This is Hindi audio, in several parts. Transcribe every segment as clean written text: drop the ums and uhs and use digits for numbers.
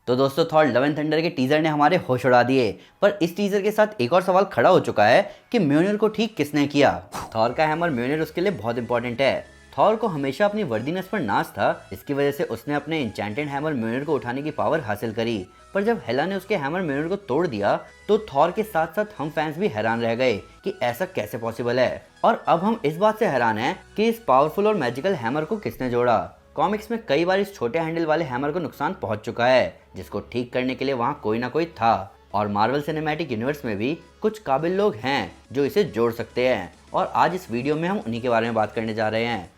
तो दोस्तों थॉर लव एंड थंडर के टीजर ने हमारे होश उड़ा दिए। पर इस टीजर के साथ एक और सवाल खड़ा हो चुका है कि म्योनिर को ठीक किसने किया। थॉर का हैमर म्योनिर उसके लिए बहुत इंपॉर्टेंट है। थॉर को हमेशा अपनी वर्दीनेस पर नाज था, इसकी वजह से उसने अपने इंचेंटेड हैमर म्योनिर को उठाने की पावर हासिल करी। पर जब हेला ने उसके हैमर म्योनिर को तोड़ दिया तो थॉर के साथ साथ हम फैंस भी हैरान रह गए कि ऐसा कैसे पॉसिबल है। और अब हम इस बात से हैरान हैं कि इस पावरफुल और मैजिकल हैमर को किसने जोड़ा। कॉमिक्स में कई बार इस छोटे हैंडल वाले हैमर को नुकसान पहुंच चुका है, जिसको ठीक करने के लिए वहां कोई ना कोई था। और मार्वल सिनेमैटिक यूनिवर्स में भी कुछ काबिल लोग हैं जो इसे जोड़ सकते हैं, और आज इस वीडियो में हम उन्हीं के बारे में बात करने जा रहे हैं।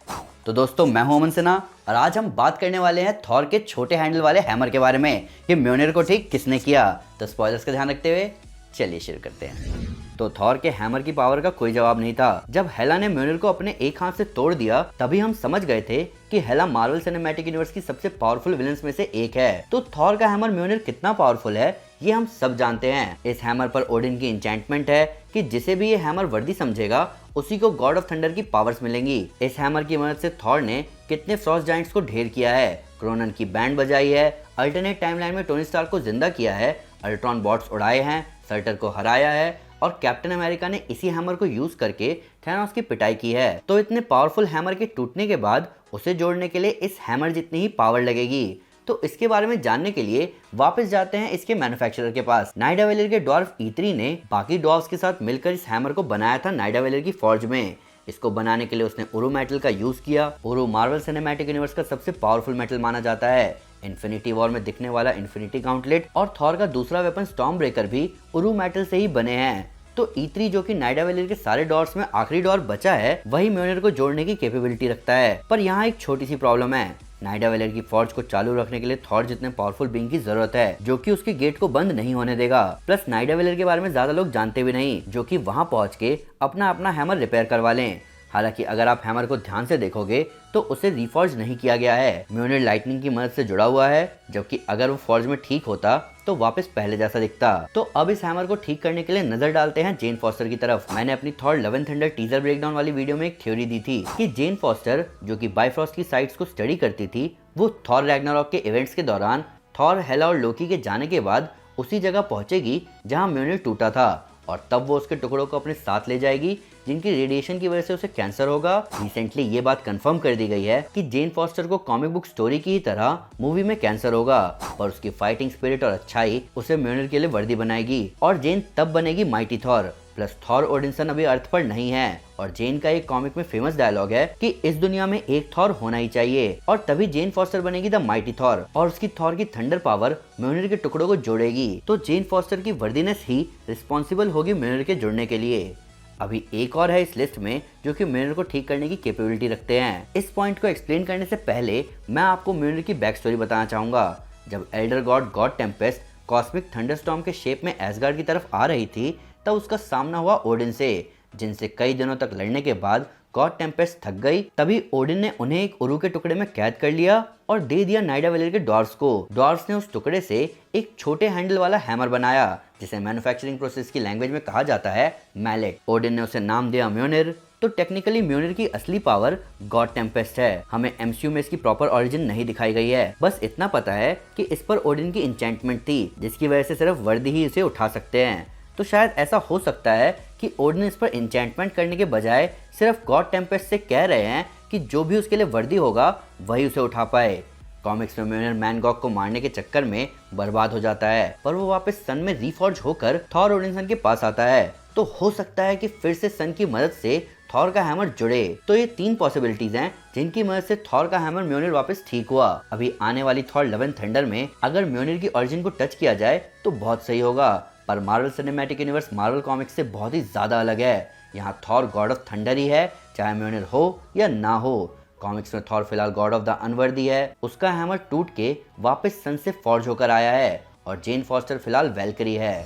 तो दोस्तों मैं हूं अमन सिन्हा और आज हम बात करने वाले हैं थॉर के छोटे हैंडल वाले हैमर के बारे में कि म्योनिर को ठीक किसने किया। तो स्पॉयलर्स का ध्यान रखते हुए चलिए शुरू करते हैं। तो थॉर के हैमर की पावर का कोई जवाब नहीं था। जब हेला ने म्योनिर को अपने एक हाथ से तोड़ दिया तभी हम समझ गए थे कि हेला मार्वल सिनेमैटिक यूनिवर्स की सबसे पावरफुल विलन्स में से एक है। तो थॉर का हैमर म्योनिर कितना पावरफुल है ये हम सब जानते हैं। इस हैमर पर ओडिन की इंचेंटमेंट है कि जिसे भी ये हैमर वर्दी समझेगा उसी को गॉड ऑफ थंडर की पावर्स मिलेंगी। इस हैमर की मदद से थॉर ने कितने फ्रॉस्ट जायंट्स को ढेर किया है, क्रोनन की बैंड बजाई है, अल्टरनेट टाइमलाइन में टोनी स्टार्क को जिंदा किया है, अल्ट्रॉन बॉट्स उड़ाए हैं, सर्टर को हराया है और कैप्टन अमेरिका ने इसी हैमर को यूज करके थैनोस की पिटाई की है। तो इतने पावरफुल हैमर के टूटने के बाद उसे जोड़ने के लिए इस हैमर जितनी ही पावर लगेगी। तो इसके बारे में जानने के लिए वापस जाते हैं इसके मैन्युफैक्चरर के पास। नाइडावेलर के ड्वार्फ E3 ने बाकी ड्वार्फ्स के साथ मिलकर इस हैमर को बनाया था नाइडावेलर की फॉर्ज में। इसको बनाने के लिए उसने उरू मेटल का यूज किया। उरू मार्वल सिनेमैटिक यूनिवर्स का सबसे पावरफुल मेटल माना जाता है। इन्फिनिटी वॉर में दिखने वाला इन्फिनिटी गाउंटलेट और थॉर का दूसरा वेपन स्टॉर्म ब्रेकर भी उरू मेटल से ही बने हैं। तो E3 जो कि नाइडावेलर के सारे डॉर्स में आखिरी डॉर बचा है वही म्योनिर को जोड़ने की कैपेबिलिटी रखता है। पर यहाँ एक छोटी सी प्रॉब्लम है। नाइडावेलर की फॉर्ज को चालू रखने के लिए थॉर जितने पावरफुल बीइंग की जरूरत है जो कि उसके गेट को बंद नहीं होने देगा। प्लस नाइडावेलर के बारे में ज्यादा लोग जानते भी नहीं जो कि वहां पहुंच के अपना अपना हैमर रिपेयर करवा लें। हालांकि अगर आप हैमर को ध्यान से देखोगे तो उसे रिफॉर्ज नहीं किया गया है। म्योनिर लाइटनिंग की मदद से जुड़ा हुआ है, जबकि अगर वो फॉर्ज में ठीक होता तो वापस पहले जैसा दिखता। तो अब इस हैमर को ठीक करने के लिए नजर डालते हैं जेन फॉस्टर की तरफ। मैंने अपनी Thor love and thunder teaser breakdown वाली वीडियो में एक थ्योरी दी थी कि जेन फॉस्टर जो कि बाइफ्रॉस्ट की साइट्स को स्टडी करती थी वो थॉर रैग्नारॉक के इवेंट्स के दौरान थॉर, हेला और लोकी के जाने के बाद उसी जगह पहुंचेगी जहां म्योनिर टूटा था, और तब वो उसके टुकड़ों को अपने साथ ले जाएगी जिनकी रेडिएशन की वजह से उसे कैंसर होगा। रिसेंटली ये बात कंफर्म कर दी गई है कि जेन फॉस्टर को कॉमिक बुक स्टोरी की ही तरह मूवी में कैंसर होगा, और उसकी फाइटिंग स्पिरिट और अच्छाई उसे म्योनिर के लिए वर्दी बनाएगी और जेन तब बनेगी माइटी थॉर। प्लस थॉर ओडिनसन अभी अर्थ पर नहीं है, और जेन का एक कॉमिक में फेमस डायलॉग है कि इस दुनिया में एक थॉर होना ही चाहिए, और तभी जेन फॉस्टर बनेगी द माइटी थॉर और उसकी थॉर की थंडर पावर म्योनिर के टुकड़ों को जोड़ेगी। तो जेन फॉस्टर की वर्दीनेस ही रिस्पॉन्सिबल होगी म्योनिर के जुड़ने के लिए। अभी एक और है इस लिस्ट में जो कि म्योनिर को ठीक करने की कैपेबिलिटी रखते हैं। इस पॉइंट को एक्सप्लेन करने से पहले मैं आपको म्योनिर की बैक स्टोरी बताना चाहूंगा। जब Elder God God Tempest cosmic thunderstorm के शेप में एसगार्ड की तरफ आ रही थी तब उसका सामना हुआ ओडिन से, जिनसे कई दिनों तक लड़ने के बाद गॉड टेम्पेस्ट थक गई। तभी ओडिन ने उन्हें एक उरू के टुकड़े में कैद कर लिया और दे दिया नाइडावेलर के डॉर्फ्स को। डॉर्फ्स ने उस टुकड़े से एक छोटे हैंडल वाला हैमर बनाया जिसे मैन्युफैक्चरिंग प्रोसेस की लैंग्वेज में कहा जाता है मैलेट। ओडिन ने उसे नाम दिया म्योनिर। तो टेक्निकली म्योनिर की असली पावर गॉड टेम्पेस्ट है। हमें एमसीयू में इसकी प्रॉपर ओरिजिन नहीं दिखाई गई है, बस इतना पता है कि इस पर ओडिन की इंचेंटमेंट थी जिसकी वजह से सिर्फ वर्दी ही इसे उठा सकते हैं। तो शायद ऐसा हो सकता है कि ओडिन इस पर इंचेंटमेंट करने के बजाय सिर्फ गॉड टेम्पेस्ट से कह रहे हैं कि जो भी उसके लिए वर्दी होगा वही उसे उठा पाए। कॉमिक्स में म्योनिर मैनगॉग को मारने के चक्कर में बर्बाद हो जाता है, पर वो वापस सन में रीफॉर्ज होकर थॉर ओडिनसन के पास आता है। तो हो सकता है कि फिर से सन की मदद से थॉर का हैमर जुड़े। तो ये तीन पॉसिबिलिटीज हैं जिनकी मदद से थॉर का हैमर म्योनिर वापस ठीक हुआ। अभी आने वाली थॉर लव एंड थंडर में अगर म्योनिर की ओरिजिन को टच किया जाए तो बहुत सही होगा। पर Marvel cinematic universe Marvel comics से बहुत ही ज्यादा अलग है। यहाँ थॉर गॉड ऑफ थंडर ही है, चाहे म्योनिर हो या ना हो। कॉमिक्स में थॉर फिलहाल गॉड ऑफ द अनवर्दी है, उसका हैमर टूट के वापस सन से फॉर्ज होकर आया है, और जेन फॉस्टर फिलहाल वेलकरी है।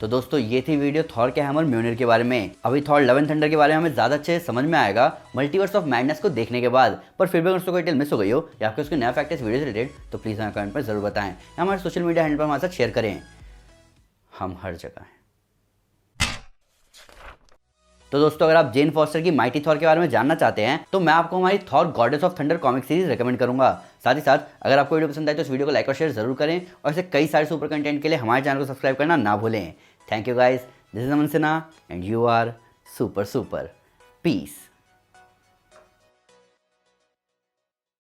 तो दोस्तों ये थी वीडियो थॉर के हैमर म्योनिर के बारे में। अभी थॉर लव एंड थंडर के बारे में हमें ज्यादा अच्छे से समझ में आएगा मल्टीवर्स ऑफ मैडनेस को देखने के बाद। पर फिर भी अगर उसको कोई डिटेल मिस हो गई हो या आपके उसके नया फैक्ट इस वीडियो से रिलेटेड तो प्लीज हमें कमेंट पर जरूर बताएं या हमारे सोशल मीडिया हैंडल पर हमारे साथ शेयर करें। हम हर जगह हैं। तो दोस्तों अगर आप जेन फॉस्टर की माइटी थॉर के बारे में जानना चाहते हैं तो मैं आपको हमारी Thor goddess of thunder comic series recommend करूंगा। साथ ही साथ अगर आपको वीडियो पसंद आए तो इस वीडियो को लाइक और शेयर जरूर करें और ऐसे कई सारे सुपर कंटेंट के लिए हमारे चैनल को सब्सक्राइब करना ना भूलें। Thank you guys, this is Aman Sinha and you are super super. Piece.